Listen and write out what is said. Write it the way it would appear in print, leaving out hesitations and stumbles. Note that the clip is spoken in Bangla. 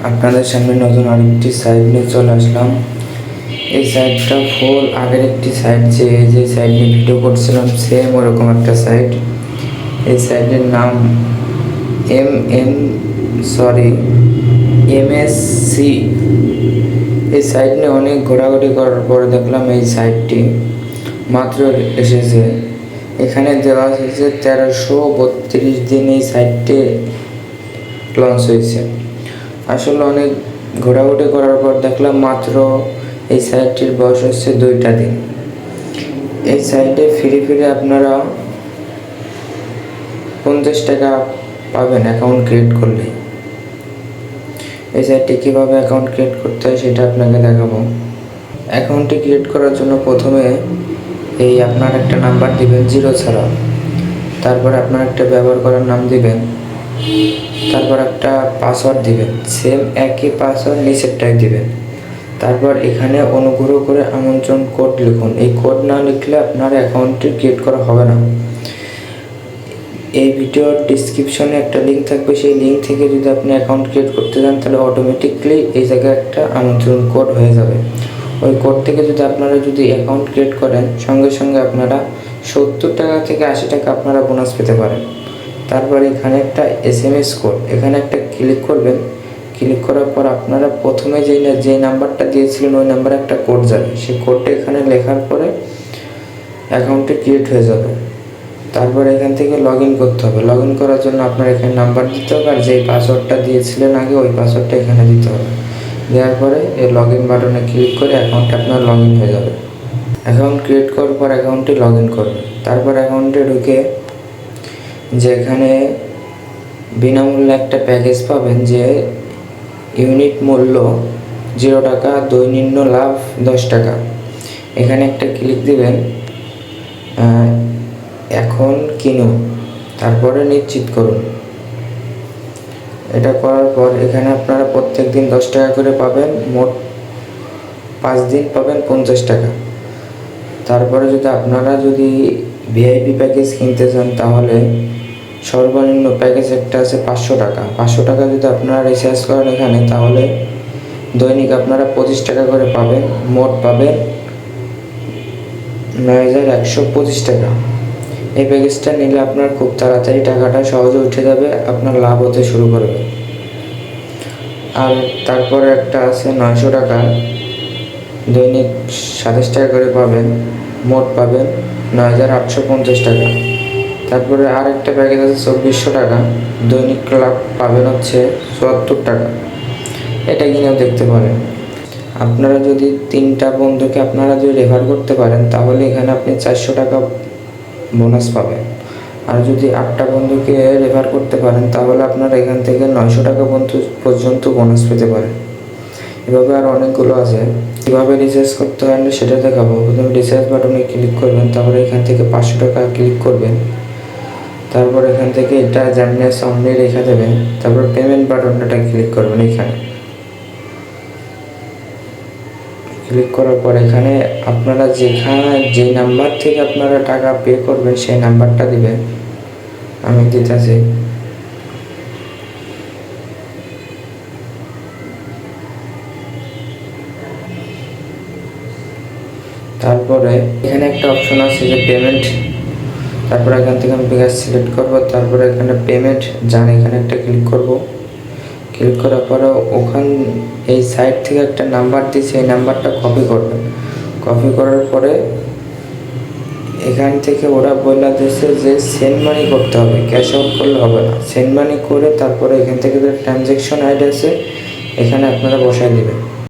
আপনাদের সামনে নতুন আরেকটি সাইট নিয়ে চলে আসলাম। এই সাইটটা ফুল আগের একটি সাইট যে সাইট নিয়ে ভিডিও করছিলাম সেম ওরকম একটা সাইট। এই সাইটের নাম MSC। এই সাইট নিয়ে অনেক ঘোরাঘুরি করার পরে দেখলাম এই সাইটটি মাত্র এসেছে। এখানে দেওয়া হয়েছে 1332 দিন এই সাইটটি লঞ্চ হয়েছে। আসলে অনেক ঘোরাঘুরি করার পর দেখলাম মাত্র এই সাইটটির বয়স হচ্ছে 2টা দিন। এই সাইটে ফিরে আপনারা 50 টাকা পাবেন অ্যাকাউন্ট ক্রিয়েট করলে। এই সাইটে কীভাবে অ্যাকাউন্ট ক্রিয়েট করতে হয় সেটা আপনাকে দেখাবো। অ্যাকাউন্টটি ক্রিয়েট করার জন্য প্রথমে আপনার একটা নাম্বার দিবেন 0 ছাড়া, তারপর আপনার একটা ব্যবহার করার নাম দিবেন, তারপর একটা পাসওয়ার্ড দিবেন, সেম একই পাসওয়ার্ড নিচেরটাই দিবেন। তারপর এখানে অনুগ্রহ করে আমন্ত্রণ কোড লিখুন। এই কোড না লিখলে আপনার অ্যাকাউন্টটি ক্রিয়েট করা হবে না। এই ভিডিওর ডিসক্রিপশনে একটা লিঙ্ক থাকবে, সেই লিঙ্ক থেকে যদি আপনি অ্যাকাউন্ট ক্রিয়েট করতে যান তাহলে অটোমেটিকলি এই জায়গায় একটা আমন্ত্রণ কোড হয়ে যাবে। ওই কোড থেকে আপনারা অ্যাকাউন্ট ক্রিয়েট করেন, সঙ্গে সঙ্গে আপনারা 70 টাকা থেকে 80 টাকা আপনারা বোনাস পেতে পারেন। তারপর এখানে একটা SMS কোড, এখানে একটা ক্লিক করবেন। ক্লিক করার পর আপনারা প্রথমে যে নাম্বারটা দিয়েছিলেন ওই নাম্বারে একটা কোড যাবে। সেই কোডটা এখানে লেখার পরে অ্যাকাউন্টটি ক্রিয়েট হয়ে যাবে। তারপর এখান থেকে লগ ইন করতে হবে। লগ ইন করার জন্য আপনার এখানে নাম্বার দিতে হবে, আর যেই পাসওয়ার্ডটা দিয়েছিলেন আগে ওই পাসওয়ার্ডটা এখানে দিতে হবে। দেওয়ার পরে এই লগ ইন বাটনে ক্লিক করে অ্যাকাউন্টটা আপনার লগ ইন হয়ে যাবে। অ্যাকাউন্ট ক্রিয়েট করার পর অ্যাকাউন্টটি লগ ইন করবেন। তারপর অ্যাকাউন্টে ঢুকে যেখানে বিনামূল্যে একটা প্যাকেজ পাবেন, যে ইউনিট মূল্য 0 টাকা, দৈনন্দিন লাভ 10 টাকা। এখানে একটা ক্লিক দিবেন, এখন কিনুন, তারপরে নিশ্চিত করুন। এটা করার পর এখানে আপনারা প্রত্যেক দিন 10 টাকা করে পাবেন, মোট 5 দিন পাবেন 50 টাকা। তারপরে আপনারা VIP প্যাকেজ কিনতে চান তাহলে সর্বনিম্ন প্যাকেজ একটা আছে 500 টাকা। 500 টাকা আপনারা রিচার্জ করেন এখানে, তাহলে দৈনিক আপনারা 25 টাকা করে পাবেন, মোট পাবেন 9125 টাকা। এই প্যাকেজটা নিলে আপনার খুব তাড়াতাড়ি টাকাটা সহজে উঠে যাবে, আপনার লাভ হতে শুরু করবে। আর তারপরে একটা আছে 900 টাকা, দৈনিক 27 টাকা করে পাবেন, মোট পাবেন 9850 টাকা। তারপরে আরেকটা প্যাকেজ আছে 2400 টাকা, দৈনিক লাভ পাবেন হচ্ছে 74 টাকা। এটা কিনেও দেখতে পারেন। আপনারা 3টা বন্ধুকে আপনারা রেফার করতে পারেন তাহলে এখানে আপনি 400 টাকা বোনাস পাবেন। আর 8টা বন্ধুকে রেফার করতে পারেন তাহলে আপনারা এখান থেকে 900 টাকা পর্যন্ত বোনাস পেতে পারেন। এভাবে আর অনেকগুলো আছে। কীভাবে রিচার্জ করতে হয় সেটা দেখাবো। প্রথমে রিচার্জ বাটনে ক্লিক করবেন, তারপরে এখান থেকে 500 টাকা ক্লিক করবেন। তারপর এখান থেকে এটা জানিয়ে সামনে রেখে দেবেন। তারপর পেমেন্ট বাটনটা ক্লিক করবেন। এখানে ক্লিক করার পর এখানে আপনারা যে নাম্বার থেকে আপনারা টাকা পে করবেন সেই নাম্বারটা দিবেন। আমি দিতেছি। তারপরে এখানে একটা অপশন আছে যে পেমেন্ট। তারপরে এখান থেকে আমি বিকাশ সিলেক্ট করব। তারপরে এখানে পেমেন্ট এখানে একটা ক্লিক করব। ক্লিক করার পরে এই সাইট থেকে একটা নাম্বার দিয়েছে, এই নাম্বারটা কপি করবেন। কপি করার পরে এখান থেকে ওরা বলে দিয়েছে যে সেন্ড মানি করতে হবে, ক্যাশ আউট করলে হবে না। সেন্ড মানি করে তারপরে এখান থেকে ট্রানজ্যাকশন আইডি আছে এখানে আপনারা বসায় দিবেন।